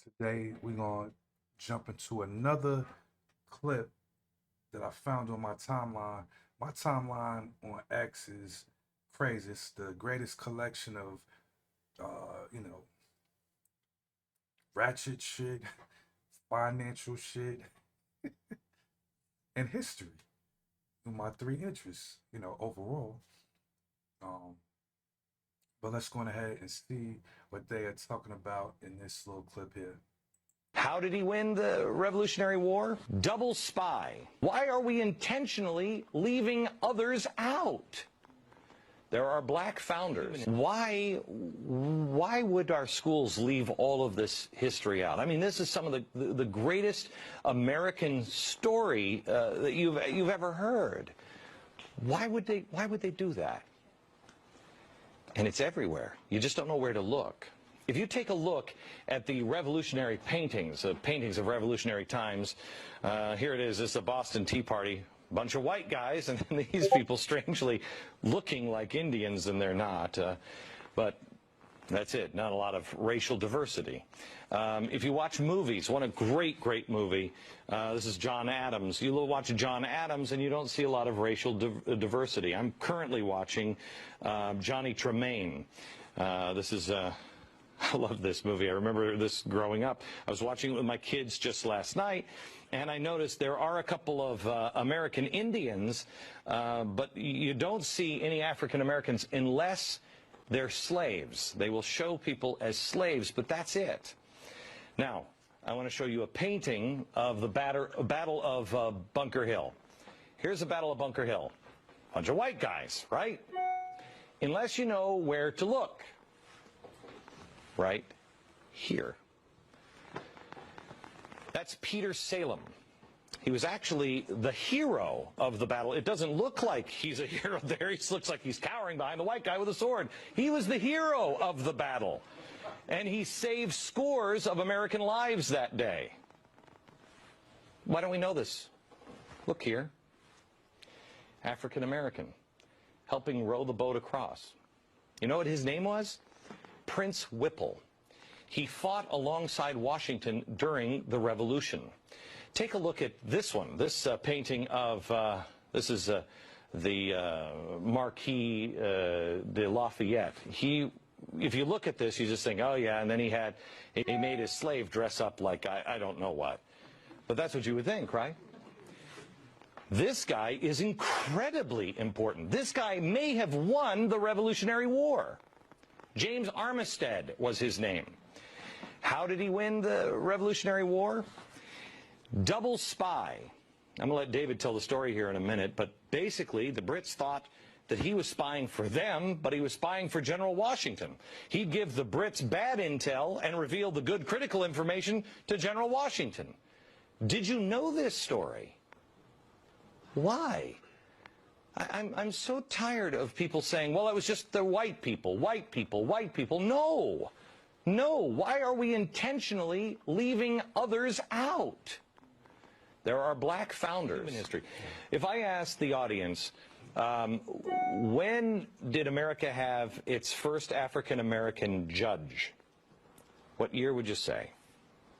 Today we're gonna jump into another clip that I found on my timeline. My timeline on X is crazy. It's the greatest collection of ratchet shit, financial shit, and history. My three interests, overall. But let's go ahead and see what they are talking about in this little clip here. How did he win the Revolutionary War? Double spy. Why are we intentionally leaving others out? There are black founders. Why would our schools leave all of this history out? I mean, this is some of the greatest American story that you've ever heard. Why would they do that? And it's everywhere. You just don't know where to look. If you take a look at the revolutionary paintings of revolutionary times, here it is. This is the Boston Tea Party. Bunch of white guys, and then these people strangely looking like Indians, and they're not. But that's it. Not a lot of racial diversity. If you watch movies, one great movie. This is John Adams. You watch John Adams, and you don't see a lot of racial diversity. I'm currently watching Johnny Tremaine. This is. I love this movie. I remember this growing up. I was watching it with my kids just last night, and I noticed there are a couple of American Indians, but you don't see any African Americans unless they're slaves. They will show people as slaves, but that's it. Now, I want to show you a painting of the Battle of Bunker Hill. Here's the Battle of Bunker Hill. Bunch of white guys, right? Unless you know where to look. Right here. That's Peter Salem. He was actually the hero of the battle. It doesn't look like he's a hero there. He looks like he's cowering behind the white guy with a sword. He was the hero of the battle. And he saved scores of American lives that day. Why don't we know this? Look here. African American. Helping row the boat across. You know what his name was? Prince Whipple. He fought alongside Washington during the Revolution. Take a look at this one. This painting of, this is the Marquis de Lafayette. If you look at this, you just think, oh yeah, and then he made his slave dress up like I don't know what. But that's what you would think, right? This guy is incredibly important. This guy may have won the Revolutionary War. James Armistead was his name. How did he win the Revolutionary War? Double spy. I'm going to let David tell the story here in a minute, but basically the Brits thought that he was spying for them, but he was spying for General Washington. He'd give the Brits bad intel and reveal the good critical information to General Washington. Did you know this story? Why? I'm so tired of people saying, well, it was just the white people, white people, white people. No. No. Why are we intentionally leaving others out? There are black founders in history. If I ask the audience, when did America have its first African-American judge? What year would you say?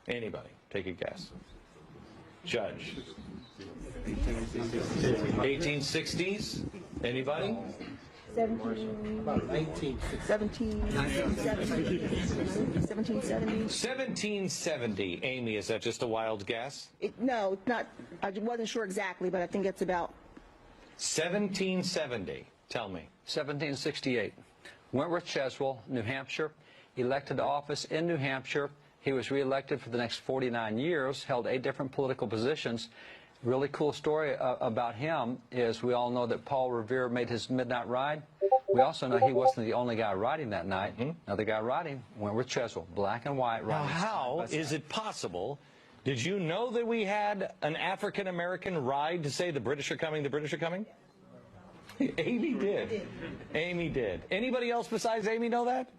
Anybody? Take a guess. Judge. 1860s? Anybody? 1770. Amy, is that just a wild guess? No, it's not. I wasn't sure exactly, but I think it's about 1770. Tell me. 1768. Wentworth Cheswell, New Hampshire, elected to office in New Hampshire. He was reelected for the next 49 years, held 8 different political positions. Really cool story about him is we all know that Paul Revere made his midnight ride. We also know he wasn't the only guy riding that night. Another guy riding, Wentworth Cheswell, black and white riding. Now, how is it possible? Did you know that we had an African-American ride to say the British are coming, the British are coming? Amy did. Amy did. Anybody else besides Amy know that?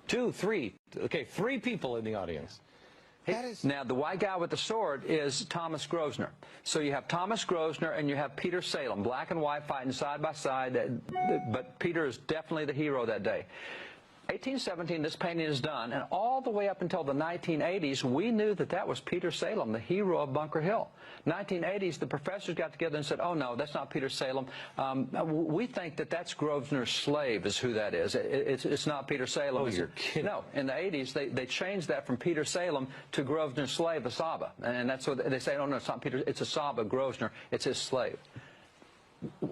2, 3. Okay, 3 people in the audience. Now, the white guy with the sword is Thomas Grosvenor. So you have Thomas Grosvenor and you have Peter Salem, black and white fighting side by side, but Peter is definitely the hero that day. 1817, this painting is done, and all the way up until the 1980s, we knew that that was Peter Salem, the hero of Bunker Hill. 1980s, the professors got together and said, oh, no, that's not Peter Salem. We think that that's Grosvenor's slave is who that is. It's not Peter Salem. Oh, you're kidding. No, in the 80s, they changed that from Peter Salem to Grosvenor's slave, Asaba. And that's what they say, oh, no, it's not Peter, it's Asaba, Grosvenor, it's his slave.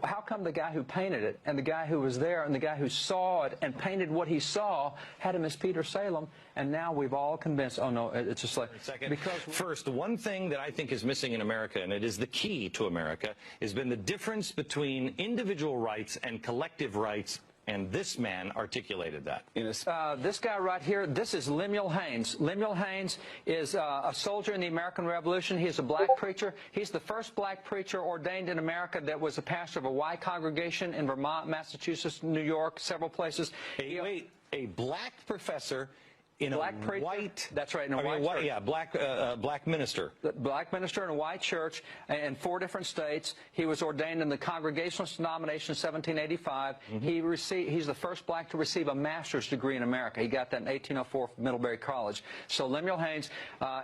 How come the guy who painted it and the guy who was there and the guy who saw it and painted what he saw had him as Peter Salem, and now we've all convinced, oh, no, it's a slave? Because first, one thing that I think is missing in America, and it is the key to America, has been the difference between individual rights and collective rights. And this man articulated that. This guy right here, this is Lemuel Haynes. Lemuel Haynes is a soldier in the American Revolution. He's a black preacher. He's the first black preacher ordained in America that was a pastor of a white congregation in Vermont, Massachusetts, New York, several places. A black professor in black a preacher, white, that's right, in a white church. Yeah, black minister. Black minister in a white church in 4 different states. He was ordained in the Congregationalist denomination in 1785. He's the first black to receive a master's degree in America. He got that in 1804 from Middlebury College. So Lemuel Haynes,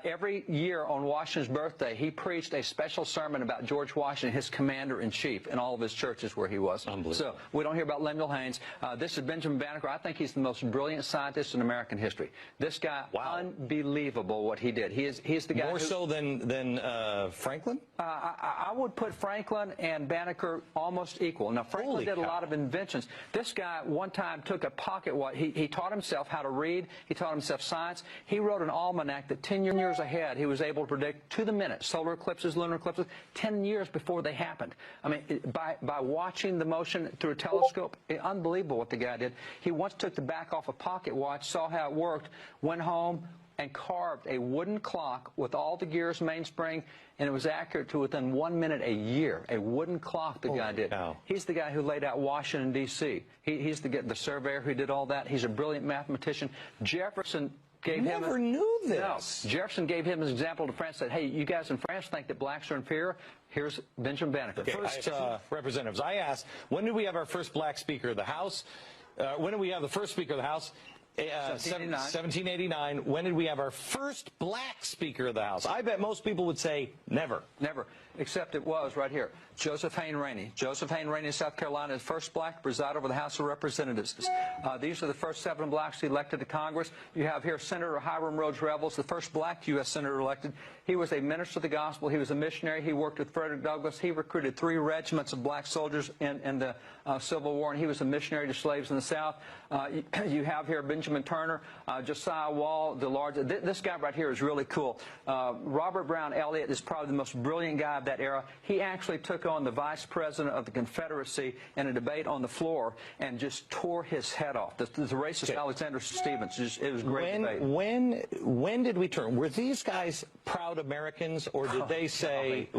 every year on Washington's birthday, he preached a special sermon about George Washington, his commander-in-chief, in all of his churches where he was. So we don't hear about Lemuel Haynes. This is Benjamin Banneker. I think he's the most brilliant scientist in American history. This guy, unbelievable what he did. He's the guy more so than Franklin? I would put Franklin and Banneker almost equal. Now, Franklin did a lot of inventions. This guy one time took a pocket watch. He taught himself how to read. He taught himself science. He wrote an almanac that 10 years ahead he was able to predict to the minute solar eclipses, lunar eclipses, 10 years before they happened. I mean, by watching the motion through a telescope, unbelievable what the guy did. He once took the back off a pocket watch, saw how it worked, went home and carved a wooden clock with all the gears, mainspring, and it was accurate to within 1 minute a year. A wooden clock the guy did. He's the guy who laid out Washington, D.C. He's the surveyor who did all that. He's a brilliant mathematician. Jefferson gave him... Never knew this. No. Jefferson gave him an example to France, said, hey, you guys in France think that blacks are inferior? Here's Benjamin Banneker. Okay, first, representatives, I asked, when did we have our first black Speaker of the House? When did we have the first Speaker of the House? 1789. When did we have our first black Speaker of the House? I bet most people would say never. Never. Except it was right here. Joseph Hayne Rainey. Joseph Hayne Rainey, South Carolina, is first black to preside over the House of Representatives. These are the first 7 blacks elected to Congress. You have here Senator Hiram Rhodes Revels, the first black U.S. senator elected. He was a minister of the gospel. He was a missionary. He worked with Frederick Douglass. He recruited 3 regiments of black soldiers in the Civil War, and he was a missionary to slaves in the South. You have here Benjamin Turner, Josiah Wall, the large. This guy right here is really cool. Robert Brown Elliott is probably the most brilliant guy of that era. He actually took on the vice president of the Confederacy in a debate on the floor and just tore his head off. The racist Alexander Stephens. It was a great debate. When did we turn? Were these guys proud Americans, or did they say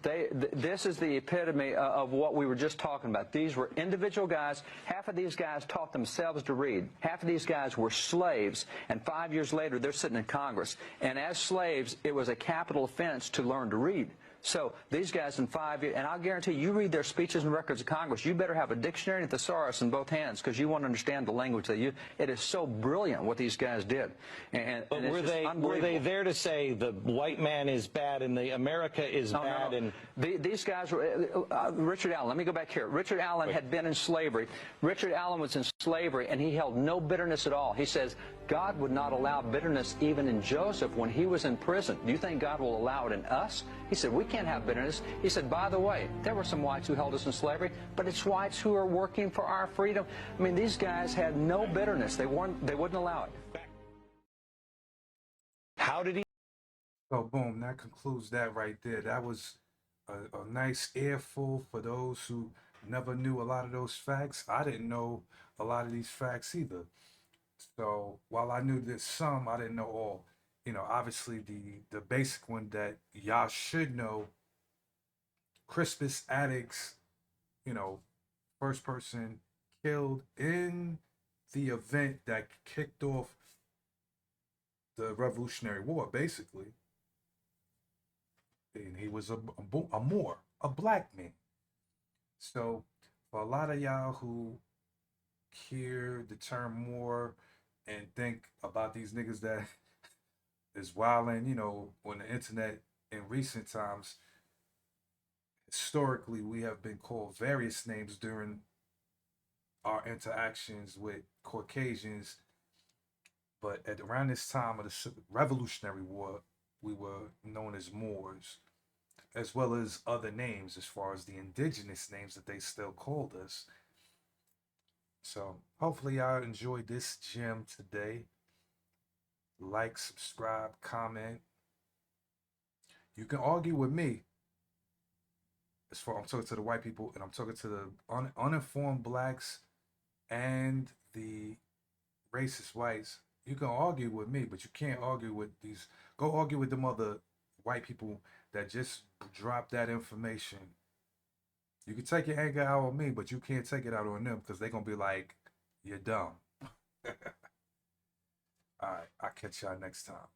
this is the epitome of what we were just talking about. These were individual guys. Half of these guys taught themselves to read. Half of these guys were slaves, and 5 years later, they're sitting in Congress. And as slaves, it was a capital offense to learn to read. So these guys in 5 years, and I'll guarantee you read their speeches and records of Congress, you better have a dictionary and a thesaurus in both hands because you want to understand the language they use. It is so brilliant what these guys did. But were they there to say the white man is bad and the America is bad? No. And these guys were Richard Allen. Let me go back here. Richard Allen had been in slavery. Richard Allen was in slavery, and he held no bitterness at all. He says God would not allow bitterness even in Joseph when he was in prison. Do you think God will allow it in us? He said, we can't have bitterness. He said, by the way, there were some whites who held us in slavery, but it's whites who are working for our freedom. I mean, these guys had no bitterness. They wouldn't allow it. How did he? So boom, that concludes that right there. That was a nice earful for those who never knew a lot of those facts. I didn't know a lot of these facts either. So while I knew this some, I didn't know all. You know, obviously the basic one that y'all should know, Crispus Attucks, you know, first person killed in the event that kicked off the Revolutionary War, basically. And he was a Moor, a black man. So for a lot of y'all who hear the term more and think about these niggas that is wilding, you know, on the internet in recent times. Historically, we have been called various names during our interactions with Caucasians, but at around this time of the Revolutionary War, we were known as Moors, as well as other names as far as the indigenous names that they still called us. So hopefully y'all enjoyed this gem today. Like, subscribe, comment. You can argue with me. As far I'm talking to the white people, and I'm talking to the uninformed blacks and the racist whites. You can argue with me, but you can't argue with these. Go argue with them other white people that just drop that information. You can take your anger out on me, but you can't take it out on them because they're gonna be like, "You're dumb." All right, I'll catch y'all next time.